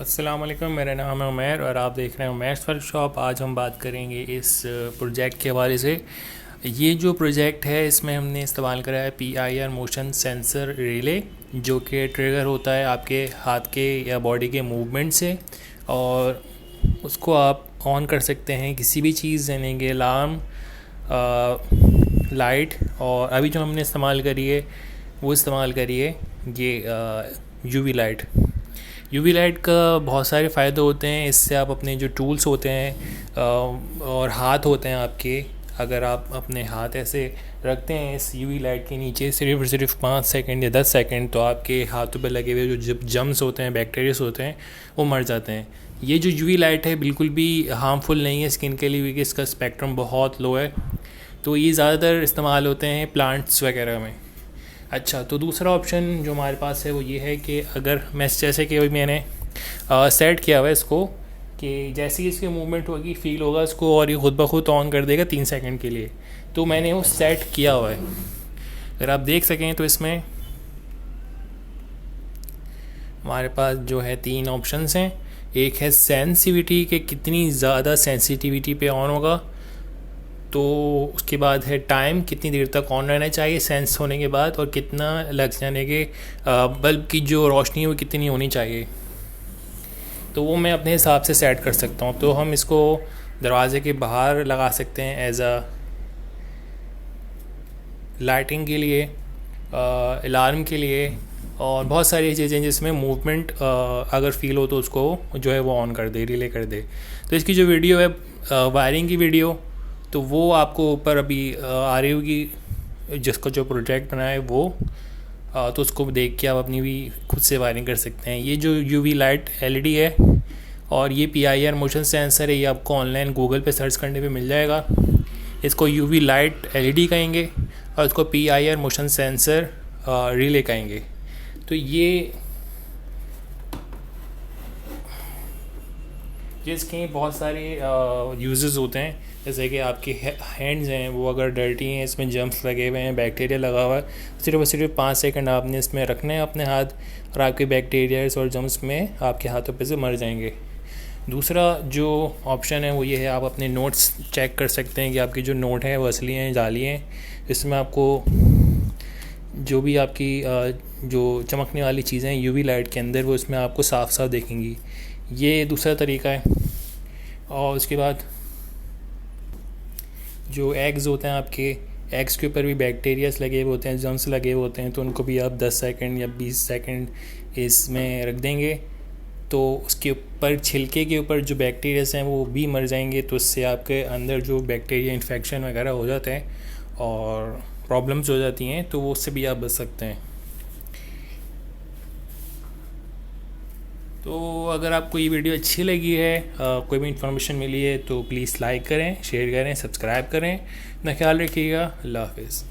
अस्सलाम वालेकुम, मेरा नाम है उमैर और आप देख रहे हैं उमैर्स वर्कशॉप। आज हम बात करेंगे इस प्रोजेक्ट के हवाले से। ये जो प्रोजेक्ट है इसमें हमने इस्तेमाल करा है PIR मोशन सेंसर रिले, जो कि ट्रिगर होता है आपके हाथ के या बॉडी के मूवमेंट से, और उसको आप ऑन कर सकते हैं किसी भी चीज़, यानी कि अलार्म, लाइट। और अभी जो हमने इस्तेमाल करी है वो इस्तेमाल करी है ये UV लाइट। यूवी लाइट का बहुत सारे फ़ायदे होते हैं। इससे आप अपने जो टूल्स होते हैं और हाथ होते हैं आपके, अगर आप अपने हाथ ऐसे रखते हैं इस यूवी लाइट के नीचे सिर्फ 5 सेकंड या 10 सेकंड, तो आपके हाथों पे लगे हुए जो जम्स होते हैं, बैक्टीरियाज होते हैं, वो मर जाते हैं। ये जो यूवी लाइट है बिल्कुल भी हार्मफुल नहीं है स्किन के लिए, क्योंकि इसका स्पेक्ट्रम बहुत लो है। तो ये ज़्यादातर इस्तेमाल होते हैं प्लांट्स वगैरह में। अच्छा, तो दूसरा ऑप्शन जो हमारे पास है वो ये है कि अगर मैं जैसे कि अभी मैंने सेट किया हुआ है इसको, कि जैसे ही इसकी मूवमेंट होगी फील होगा इसको, और ये खुद ब खुद ऑन कर देगा 3 सेकंड के लिए। तो मैंने वो सेट किया हुआ है। अगर आप देख सकें तो इसमें हमारे पास जो है 3 ऑप्शंस हैं। एक है सेंसिटिविटी, के कितनी ज़्यादा सेंसिटिविटी पे ऑन होगा। तो उसके बाद है टाइम, कितनी देर तक ऑन रहना चाहिए सेंस होने के बाद, और कितना लग जाने के बल्ब की जो रोशनी है वो कितनी होनी चाहिए। तो वो मैं अपने हिसाब से सेट कर सकता हूँ। तो हम इसको दरवाज़े के बाहर लगा सकते हैं एज अ लाइटिंग के लिए, अलार्म के लिए, और बहुत सारी चीज़ें जिसमें मूवमेंट अगर फील हो तो उसको जो है वो ऑन कर दे, रिले कर दे। तो इसकी जो वीडियो है वायरिंग की वीडियो, तो वो आपको ऊपर अभी आ रही होगी, जिसको जो प्रोजेक्ट बनाया है वो, तो उसको देख के आप अपनी भी खुद से वायरिंग कर सकते हैं। ये जो UV लाइट LED है और ये PIR मोशन सेंसर है, ये आपको ऑनलाइन गूगल पे सर्च करने पे मिल जाएगा। इसको UV लाइट LED कहेंगे और इसको PIR मोशन सेंसर रिले कहेंगे। तो ये जिसके बहुत सारे यूजेस होते हैं, जैसे कि आपके हैंड्स हैं वो अगर डर्टी हैं, इसमें जम्स लगे हुए हैं, बैक्टीरिया लगा हुआ है, सिर्फ 5 सेकंड आपने इसमें रखना है अपने हाथ, और आपके बैक्टीरियाज और जम्स में आपके हाथों पे से मर जाएंगे। दूसरा जो ऑप्शन है वो ये है, आप अपने नोट्स चेक कर सकते हैं कि आपकी जो नोट है वो असली हैं जाली हैं। इसमें आपको जो भी आपकी जो चमकने वाली चीज़ें हैं UV लाइट के अंदर, वो इसमें आपको साफ साफ देखेंगी। ये दूसरा तरीका है। और उसके बाद जो एग्स होते हैं, आपके एग्स के ऊपर भी बैक्टीरियाज लगे हुए होते हैं, जर्म्स लगे हुए होते हैं, तो उनको भी आप 10 सेकंड या 20 सेकंड इसमें रख देंगे, तो उसके ऊपर छिलके के ऊपर जो बैक्टीरियाज हैं वो भी मर जाएंगे। तो उससे आपके अंदर जो बैक्टीरिया इन्फेक्शन वगैरह हो जाते हैं और प्रॉब्लम्स हो जाती हैं, तो वो उससे भी आप बच सकते हैं। तो अगर आपको ये वीडियो अच्छी लगी है, कोई भी इन्फॉर्मेशन मिली है, तो प्लीज़ लाइक करें, शेयर करें, सब्सक्राइब करें। अपना ख्याल रखिएगा। अल्लाह हाफिज़।